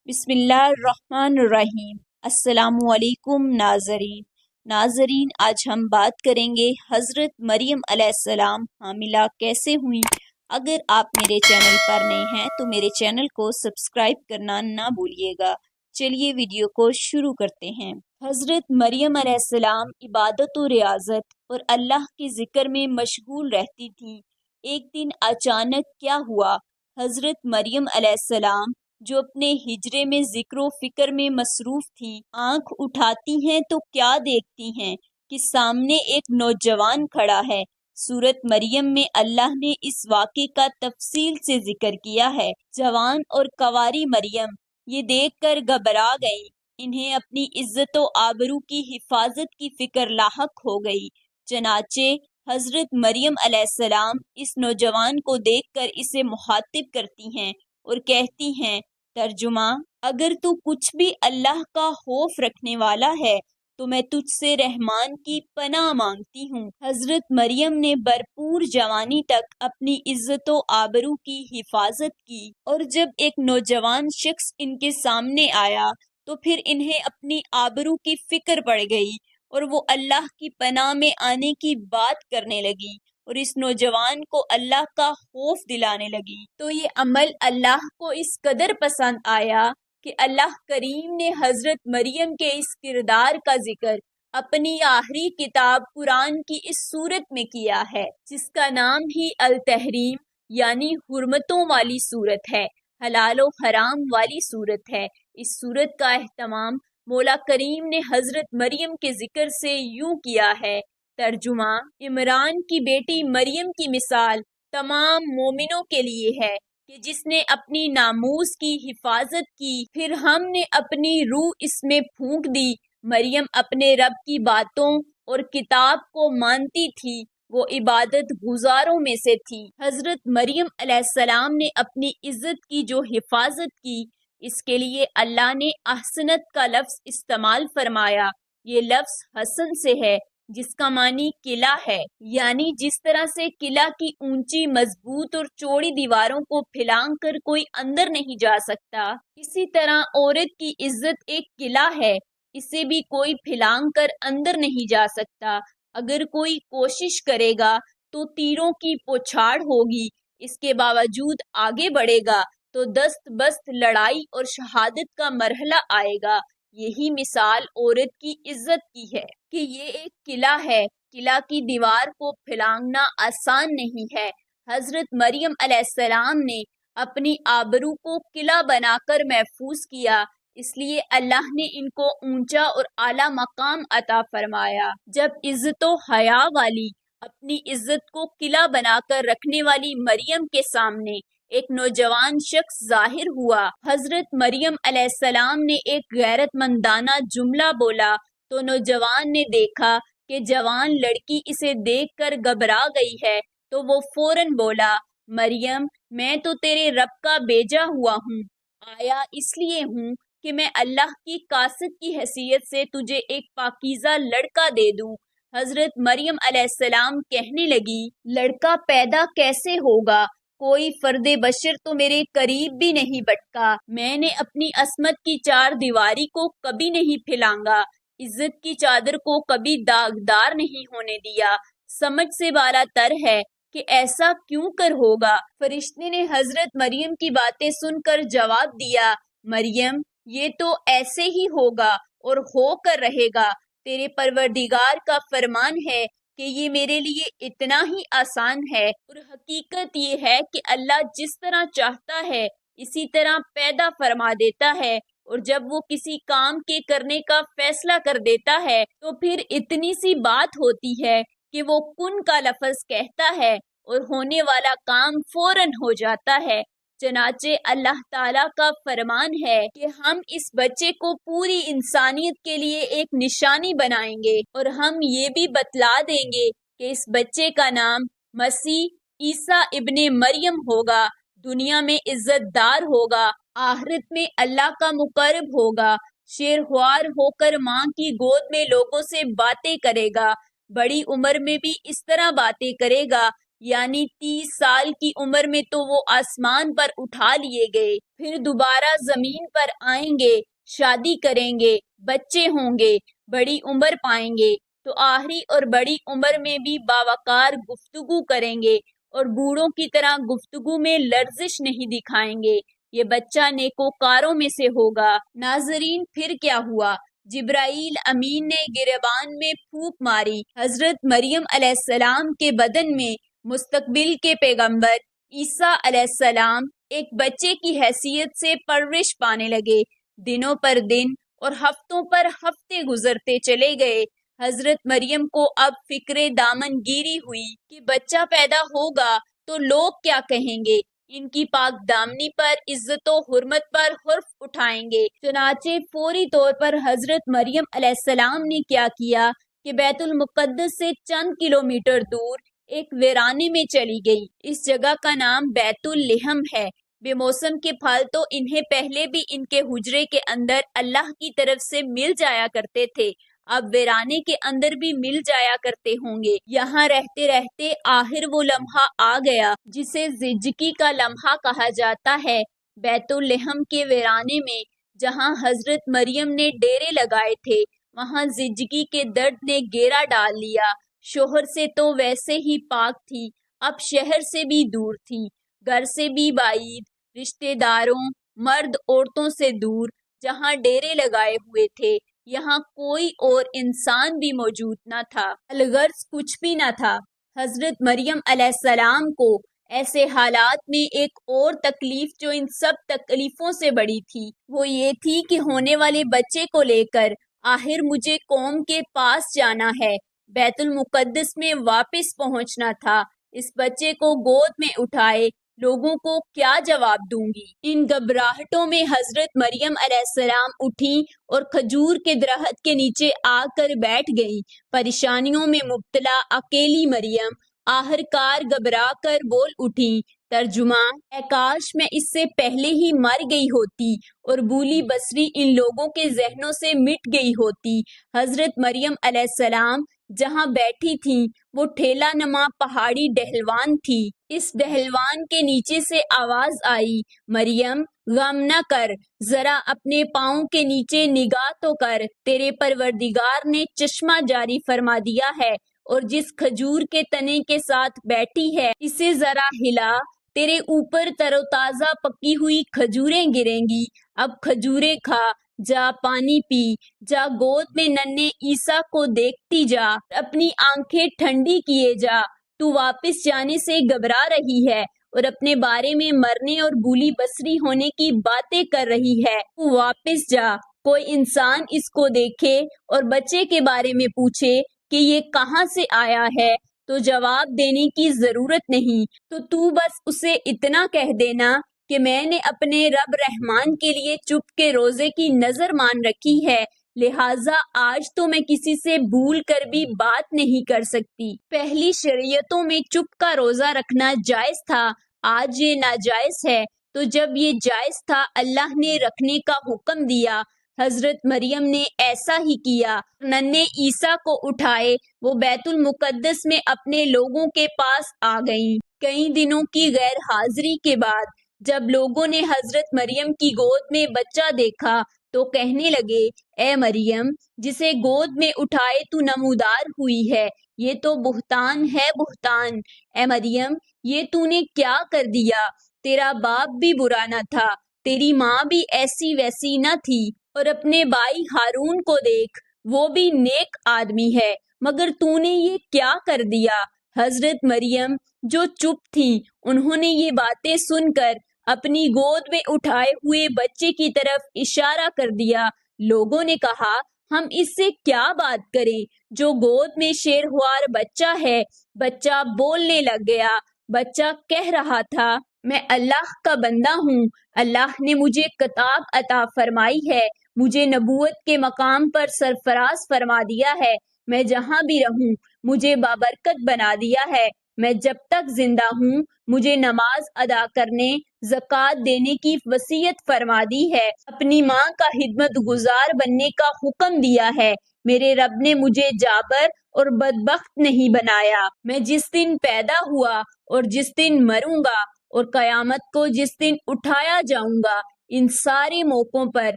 بسم اللہ الرحمن الرحیم۔ السلام علیکم ناظرین، آج ہم بات کریں گے حضرت مریم علیہ السلام حاملہ کیسے ہوئیں۔ اگر آپ میرے چینل پر نئے ہیں تو میرے چینل کو سبسکرائب کرنا نہ بھولیے گا۔ چلیے ویڈیو کو شروع کرتے ہیں۔ حضرت مریم علیہ السلام عبادت و ریاضت اور اللہ کے ذکر میں مشغول رہتی تھیں۔ ایک دن اچانک کیا ہوا، حضرت مریم علیہ السلام جو اپنے ہجرے میں ذکر و فکر میں مصروف تھیں، آنکھ اٹھاتی ہیں تو کیا دیکھتی ہیں کہ سامنے ایک نوجوان کھڑا ہے۔ سورت مریم میں اللہ نے اس واقعے کا تفصیل سے ذکر کیا ہے۔ جوان اور کنواری مریم یہ دیکھ کر گھبرا گئیں۔ انہیں اپنی عزت و آبرو کی حفاظت کی فکر لاحق ہو گئی۔ چنانچہ حضرت مریم علیہ السلام اس نوجوان کو دیکھ کر اسے مخاطب کرتی ہیں اور کہتی ہیں، ترجمہ: اگر تو کچھ بھی اللہ کا خوف رکھنے والا ہے تو میں تجھ سے رحمان کی پناہ مانگتی ہوں۔ حضرت مریم نے بھرپور جوانی تک اپنی عزت و آبرو کی حفاظت کی، اور جب ایک نوجوان شخص ان کے سامنے آیا تو پھر انہیں اپنی آبرو کی فکر پڑ گئی اور وہ اللہ کی پناہ میں آنے کی بات کرنے لگی اور اس نوجوان کو اللہ کا خوف دلانے لگی۔ تو یہ عمل اللہ کو اس قدر پسند آیا کہ اللہ کریم نے حضرت مریم کے اس کردار کا ذکر اپنی آخری کتاب قرآن کی اس سورت میں کیا ہے، جس کا نام ہی التحریم یعنی حرمتوں والی سورت ہے، حلال و حرام والی سورت ہے۔ اس سورت کا اہتمام مولا کریم نے حضرت مریم کے ذکر سے یوں کیا ہے، ترجمہ: عمران کی بیٹی مریم کی مثال تمام مومنوں کے لیے ہے کہ جس نے اپنی ناموس کی حفاظت کی، پھر ہم نے اپنی روح اس میں پھونک دی۔ مریم اپنے رب کی باتوں اور کتاب کو مانتی تھی، وہ عبادت گزاروں میں سے تھی۔ حضرت مریم علیہ السلام نے اپنی عزت کی جو حفاظت کی، اس کے لیے اللہ نے احسنت کا لفظ استعمال فرمایا۔ یہ لفظ حسن سے ہے، جس کا معنی قلعہ ہے، یعنی جس طرح سے قلعہ کی اونچی مضبوط اور چوڑی دیواروں کو پھلانگ کر کوئی اندر نہیں جا سکتا، اسی طرح عورت کی عزت ایک قلعہ ہے، اسے بھی کوئی پھلانگ کر اندر نہیں جا سکتا۔ اگر کوئی کوشش کرے گا تو تیروں کی پوچھاڑ ہوگی، اس کے باوجود آگے بڑھے گا تو دست بست لڑائی اور شہادت کا مرحلہ آئے گا۔ یہی مثال عورت کی عزت کی ہے کہ یہ ایک قلعہ ہے، قلعہ کی دیوار کو پھلانگنا آسان نہیں ہے۔ حضرت مریم علیہ السلام نے اپنی آبرو کو قلعہ بنا کر محفوظ کیا، اس لیے اللہ نے ان کو اونچا اور اعلیٰ مقام عطا فرمایا۔ جب عزت و حیا والی، اپنی عزت کو قلعہ بنا کر رکھنے والی مریم کے سامنے ایک نوجوان شخص ظاہر ہوا، حضرت مریم علیہ السلام نے ایک غیرت مندانہ جملہ بولا تو نوجوان نے دیکھا کہ جوان لڑکی اسے دیکھ کر گھبرا گئی ہے، تو وہ فوراً بولا، مریم، میں تو تیرے رب کا بھیجا ہوا ہوں، آیا اس لیے ہوں کہ میں اللہ کی قاصد کی حیثیت سے تجھے ایک پاکیزہ لڑکا دے دوں۔ حضرت مریم علیہ السلام کہنے لگی، لڑکا پیدا کیسے ہوگا؟ کوئی فرد بشر تو میرے قریب بھی نہیں بٹکا، میں نے اپنی عصمت کی چار دیواری کو کبھی نہیں پھلانگا، عزت کی چادر کو کبھی داغدار نہیں ہونے دیا، سمجھ سے بالا تر ہے کہ ایسا کیوں کر ہوگا۔ فرشتے نے حضرت مریم کی باتیں سن کر جواب دیا، مریم، یہ تو ایسے ہی ہوگا اور ہو کر رہے گا، تیرے پروردگار کا فرمان ہے کہ یہ میرے لیے اتنا ہی آسان ہے، اور حقیقت یہ ہے کہ اللہ جس طرح چاہتا ہے اسی طرح پیدا فرما دیتا ہے، اور جب وہ کسی کام کے کرنے کا فیصلہ کر دیتا ہے تو پھر اتنی سی بات ہوتی ہے کہ وہ کن کا لفظ کہتا ہے اور ہونے والا کام فوراً ہو جاتا ہے۔ چنانچہ اللہ تعالیٰ کا فرمان ہے کہ ہم اس بچے کو پوری انسانیت کے لیے ایک نشانی بنائیں گے، اور ہم یہ بھی بتلا دیں گے کہ اس بچے کا نام مسیح عیسیٰ ابن مریم ہوگا، دنیا میں عزت دار ہوگا، آخرت میں اللہ کا مقرب ہوگا، شیرخوار ہو کر ماں کی گود میں لوگوں سے باتیں کرے گا، بڑی عمر میں بھی اس طرح باتیں کرے گا، یعنی 30 سال کی عمر میں تو وہ آسمان پر اٹھا لیے گئے، پھر دوبارہ زمین پر آئیں گے، شادی کریں گے، بچے ہوں گے، بڑی عمر پائیں گے تو آخری اور بڑی عمر میں بھی باوقار گفتگو کریں گے اور بوڑھوں کی طرح گفتگو میں لرزش نہیں دکھائیں گے۔ یہ بچہ نیکوکاروں میں سے ہوگا۔ ناظرین، پھر کیا ہوا؟ جبرائیل امین نے گریبان میں پھونک ماری۔ حضرت مریم علیہ السلام کے بدن میں مستقبل کے پیغمبر عیسیٰ علیہ السلام ایک بچے کی حیثیت سے پرورش پانے لگے۔ دنوں پر دن اور ہفتوں پر ہفتے گزرتے چلے گئے۔ حضرت مریم کو اب فکر دامن گیری ہوئی کہ بچہ پیدا ہوگا تو لوگ کیا کہیں گے، ان کی پاک دامنی پر، عزت و حرمت پر حرف اٹھائیں گے۔ چنانچہ فوری طور پر حضرت مریم علیہ السلام نے کیا کیا کہ بیت المقدس سے چند کلومیٹر دور ایک ویرانے میں چلی گئی۔ اس جگہ کا نام بیت اللحم ہے۔ بے موسم کے پھل تو انہیں پہلے بھی ان کے حجرے کے اندر اللہ کی طرف سے مل جایا کرتے تھے، اب ویرانے کے اندر بھی مل جایا کرتے ہوں گے۔ یہاں رہتے رہتے آخر وہ لمحہ آ گیا جسے زچگی کا لمحہ کہا جاتا ہے۔ بیت اللحم کے ویرانے میں جہاں حضرت مریم نے ڈیرے لگائے تھے، وہاں زچگی کے درد نے گھیرا ڈال لیا۔ شوہر سے تو ویسے ہی پاک تھی، اب شہر سے بھی دور تھی، گھر سے بھی بعید، رشتہ داروں، مرد عورتوں سے دور۔ جہاں ڈیرے لگائے ہوئے تھے یہاں کوئی اور انسان بھی موجود نہ تھا، الغرض کچھ بھی نہ تھا۔ حضرت مریم علیہ السلام کو ایسے حالات میں ایک اور تکلیف جو ان سب تکلیفوں سے بڑی تھی، وہ یہ تھی کہ ہونے والے بچے کو لے کر آخر مجھے قوم کے پاس جانا ہے، بیت المقدس میں واپس پہنچنا تھا۔ اس بچے کو گود میں اٹھائے لوگوں کو کیا جواب دوں گی؟ ان گھبراہٹوں میں حضرت مریم علیہ السلام اٹھی اور کھجور کے درخت کے نیچے آ کر بیٹھ گئی۔ پریشانیوں میں مبتلا اکیلی مریم آخرکار گھبرا کر بول اٹھی، ترجمہ: اے کاش میں اس سے پہلے ہی مر گئی ہوتی اور بولی بصری ان لوگوں کے ذہنوں سے مٹ گئی ہوتی۔ حضرت مریم علیہ السلام جہاں بیٹھی تھیں وہ ٹھیلا نما پہاڑی ڈہلوان تھی۔ اس ڈہلوان کے نیچے سے آواز آئی، مریم غم نہ کر، ذرا اپنے پاؤں کے نیچے نگاہ تو کر، تیرے پروردگار نے چشمہ جاری فرما دیا ہے اور جس کھجور کے تنے کے ساتھ بیٹھی ہے اسے ذرا ہلا، تیرے اوپر تر و تازہ پکی ہوئی کھجوریں گریں گی، اب کھجوریں کھا، جا پانی پی، جا گود میں ننھے عیسیٰ کو دیکھتی جا، اپنی آنکھیں ٹھنڈی کیے جا۔ تو واپس جانے سے گھبرا رہی ہے اور اپنے بارے میں مرنے اور بولی بصری ہونے کی باتیں کر رہی ہے، تو واپس جا۔ کوئی انسان اس کو دیکھے اور بچے کے بارے میں پوچھے کہ یہ کہاں سے آیا ہے تو جواب دینے کی ضرورت نہیں، تو بس اسے اتنا کہہ دینا کہ میں نے اپنے رب رحمان کے لیے چپ کے روزے کی نظر مان رکھی ہے، لہٰذا آج تو میں کسی سے بھول کر بھی بات نہیں کر سکتی۔ پہلی شریعتوں میں چپ کا روزہ رکھنا جائز تھا، آج یہ ناجائز ہے، تو جب یہ جائز تھا اللہ نے رکھنے کا حکم دیا، حضرت مریم نے ایسا ہی کیا، ننھے عیسیٰ کو اٹھائے وہ بیت المقدس میں اپنے لوگوں کے پاس آ گئیں۔ کئی دنوں کی غیر حاضری کے بعد جب لوگوں نے حضرت مریم کی گود میں بچہ دیکھا تو کہنے لگے، اے مریم جسے گود میں اٹھائے تو نمودار ہوئی ہے، یہ تو بہتان ہے، بہتان۔ اے مریم یہ تو نے کیا کر دیا؟ تیرا باپ بھی برا نہ تھا، تیری ماں بھی ایسی ویسی نہ تھی، اور اپنے بھائی ہارون کو دیکھ، وہ بھی نیک آدمی ہے، مگر تو نے یہ کیا کر دیا؟ حضرت مریم جو چپ تھی انہوں نے یہ باتیں سن کر اپنی گود میں اٹھائے ہوئے بچے کی طرف اشارہ کر دیا۔ لوگوں نے کہا، ہم اس سے کیا بات کریں جو گود میں شیرخوار بچہ ہے؟ بچہ بولنے لگ گیا، بچہ کہہ رہا تھا، میں اللہ کا بندہ ہوں، اللہ نے مجھے کتاب عطا فرمائی ہے، مجھے نبوت کے مقام پر سرفراز فرما دیا ہے، میں جہاں بھی رہوں مجھے بابرکت بنا دیا ہے، میں جب تک زندہ ہوں مجھے نماز ادا کرنے، زکوٰۃ دینے کی وصیت فرما دی ہے، اپنی ماں کا خدمت گزار بننے کا حکم دیا ہے، میرے رب نے مجھے جابر اور بدبخت نہیں بنایا۔ میں جس دن پیدا ہوا اور جس دن مروں گا اور قیامت کو جس دن اٹھایا جاؤں گا، ان سارے موقعوں پر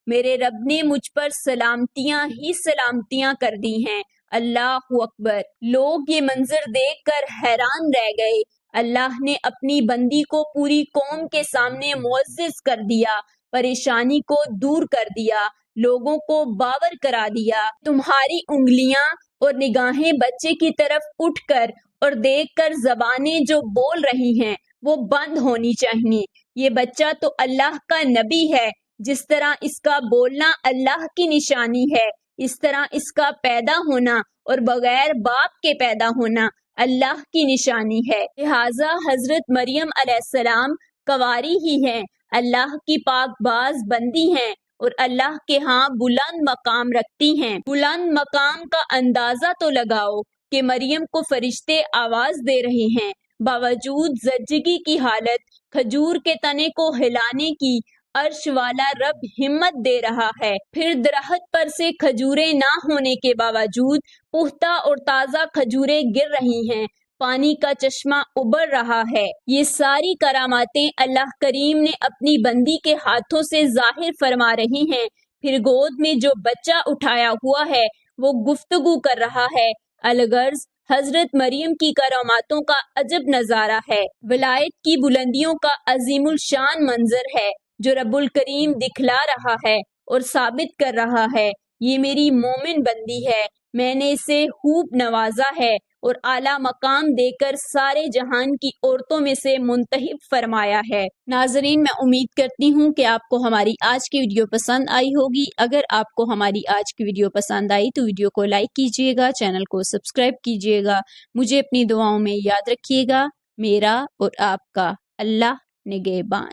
میرے رب نے مجھ پر سلامتیاں ہی سلامتیاں کر دی ہیں۔ اللہ اکبر۔ لوگ یہ منظر دیکھ کر حیران رہ گئے۔ اللہ نے اپنی بندی کو پوری قوم کے سامنے معزز کر دیا، پریشانی کو دور کر دیا، لوگوں کو باور کرا دیا۔ تمہاری انگلیاں اور نگاہیں بچے کی طرف اٹھ کر اور دیکھ کر زبانیں جو بول رہی ہیں وہ بند ہونی چاہیے۔ یہ بچہ تو اللہ کا نبی ہے۔ جس طرح اس کا بولنا اللہ کی نشانی ہے، اس طرح اس کا پیدا ہونا اور بغیر باپ کے پیدا ہونا اللہ کی نشانی ہے۔ لہٰذا حضرت مریم علیہ السلام کنواری ہی ہیں، اللہ کی پاک باز بندی ہیں اور اللہ کے ہاں بلند مقام رکھتی ہیں۔ بلند مقام کا اندازہ تو لگاؤ کہ مریم کو فرشتے آواز دے رہے ہیں، باوجود زچگی کی حالت، کھجور کے تنے کو ہلانے کی عرش والا رب ہمت دے رہا ہے۔ پھر درخت پر سے کھجوریں نہ ہونے کے باوجود پختہ اور تازہ کھجوریں گر رہی ہیں، پانی کا چشمہ ابل رہا ہے۔ یہ ساری کراماتیں اللہ کریم نے اپنی بندی کے ہاتھوں سے ظاہر فرما رہی ہیں۔ پھر گود میں جو بچہ اٹھایا ہوا ہے وہ گفتگو کر رہا ہے۔ الغرض حضرت مریم کی کراماتوں کا عجب نظارہ ہے، ولایت کی بلندیوں کا عظیم الشان منظر ہے جو رب الکریم دکھلا رہا ہے اور ثابت کر رہا ہے، یہ میری مومن بندی ہے، میں نے اسے خوب نوازا ہے اور اعلیٰ مقام دے کر سارے جہان کی عورتوں میں سے منتخب فرمایا ہے۔ ناظرین، میں امید کرتی ہوں کہ آپ کو ہماری آج کی ویڈیو پسند آئی ہوگی۔ اگر آپ کو ہماری آج کی ویڈیو پسند آئی تو ویڈیو کو لائک کیجیے گا، چینل کو سبسکرائب کیجیے گا، مجھے اپنی دعاؤں میں یاد رکھیے گا۔ میرا اور آپ کا اللہ نگہبان۔